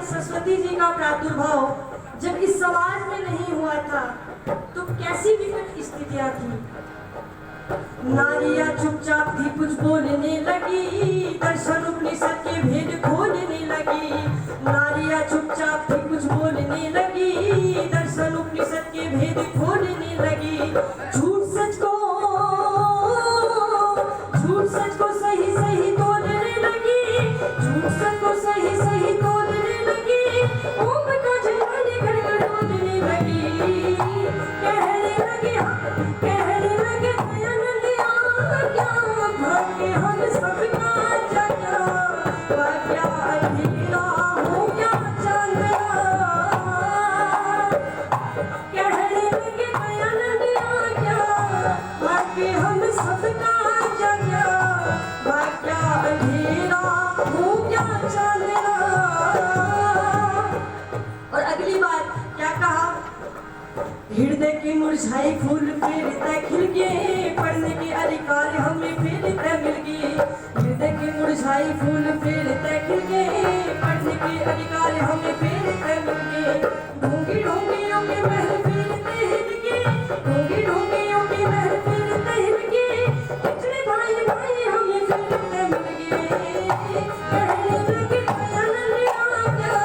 सरस्वती जी का प्रादुर्भाव जब इस समाज में नहीं हुआ था तो कैसी विकट स्थितियां थी। नारियां चुपचाप थी कुछ बोलने लगी, दर्शन उपनिषद के भेद खोलने लगी। नारियां चुपचाप थी कुछ बोलने लगी, दर्शन उपनिषद के भेद खोलने लगी। झूठ सच को सही सही तोलने लगी, झूठ सच को सही सही तोलने लगी। ओम का झंडा गड़गड़ाने लगी, कहने लगी दयानंदिया क्या भाग्य हम सबका जगा, क्या अंधेरा हो क्या चांदरा। कहने लगी दयानंदिया क्या भाग्य हम सबका जगा, क्या अंधेरा हो क्या चांदरा। और अगली बात क्या कहा, हृदय के मुरझाए फूल फिर खिल गए, पढ़ने के अधिकार हमें फिर मिल गए। हृदय के मुरझाए फूल फिर खिल गए, पढ़ने के अधिकार हमें फिर मिल गए। ढोंगी ढोंगियों के महल फिर हिल गए, ढोंगी ढोंगियों के महल फिर हिल गए। पिछले भाई भाई हमें फिर मिल गए, कहने लगे दयानंदिया क्या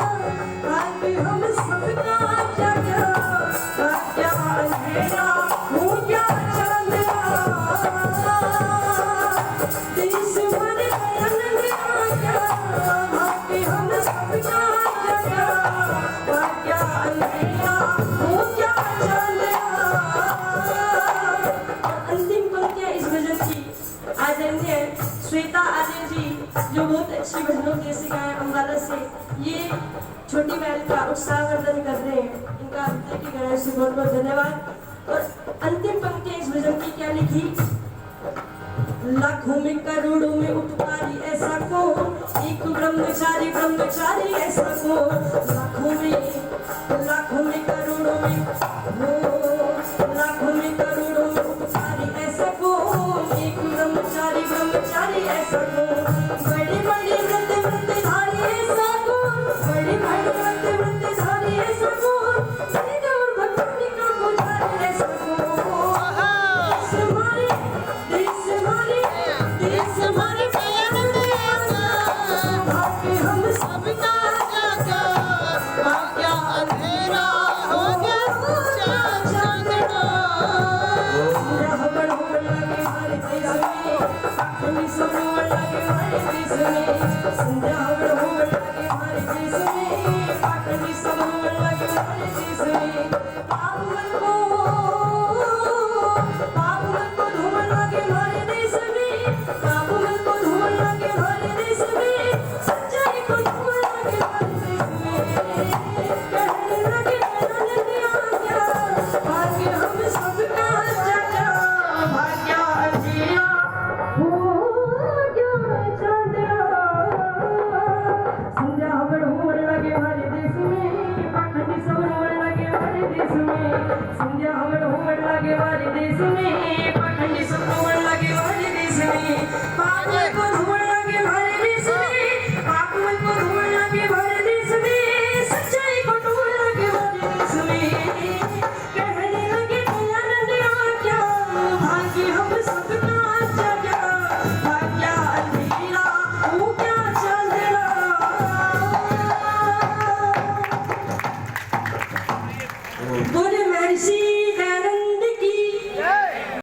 भाग्य हम सबका जगा, क्या अंधेरा हो क्या चांदरा। देश भर दयानंदिया क्या भाग्य हम सबका जगा, क्या अंधेरा हो क्या चांदरा। अंतिम पंक्तियां इस भजन की आदरणीय श्वेता आर्य जी जो बहुत अच्छी भजनों के सिखाए अम्बाला से, ये छोटी बहन का उत्साहवर्धन कर रहे हैं। इनका हृदय की गहराई से बहुत बहुत धन्यवाद। और अंतिम पंक्ति इस भजन की क्या लिखी, लाखों में करोड़ों में उपकारी ऐसा को, एक ब्रह्मचारी ऐसा को। लाखों में करोड़ों में हो, लाखों में करोड़ों में उपकारी ऐसा को, एक ब्रह्मचारी ऐसा को। बड़े बड़े व्रतधारी ऐसा को, बड़े बड़े व्रतधारी ऐसा को। और भक्ति का पुजारी ऐसा को। देश हमारे दयानंदिया भाग्य हम सबका जगा, क्या अंधेरा हो गया चांदरा। रहबर होने लगे हमारे देश में, पाखंडी सब होने लगे हमारे देश में। रहबर होने लगे हमारे देश में, पाखंडी सब होने लगे हमारे देश में। पाप मन को धोने लगे हमारे देश में, पाप मन को धोने लगे हमारे देश में। सच्चाई को धोने लगे हमारे देश में, कहने लगे दयानंदिया क्या भाग्य हम सबका जगा, भाग्य अंधेरा हो क्या चांदरा। संध्या हवन होने लगे हमारे देश में, पाखंडी सब होने लगे हमारे देश में। संध्या हवन होने लगे हमारे देश में, पाखंडी सब होने लगे हमारे देश में। पाप मन को धोने लगे हमारे देश में, पाप मन को धोने लगे हमारे देश में। सच्चाई को ढूंढने लगे हमारे देश में, कहने लगे दयानंदिया क्या भाग्य हम सबका जगा, भाग्य अंधेरा हो क्या चांदरा। बोले महर्षि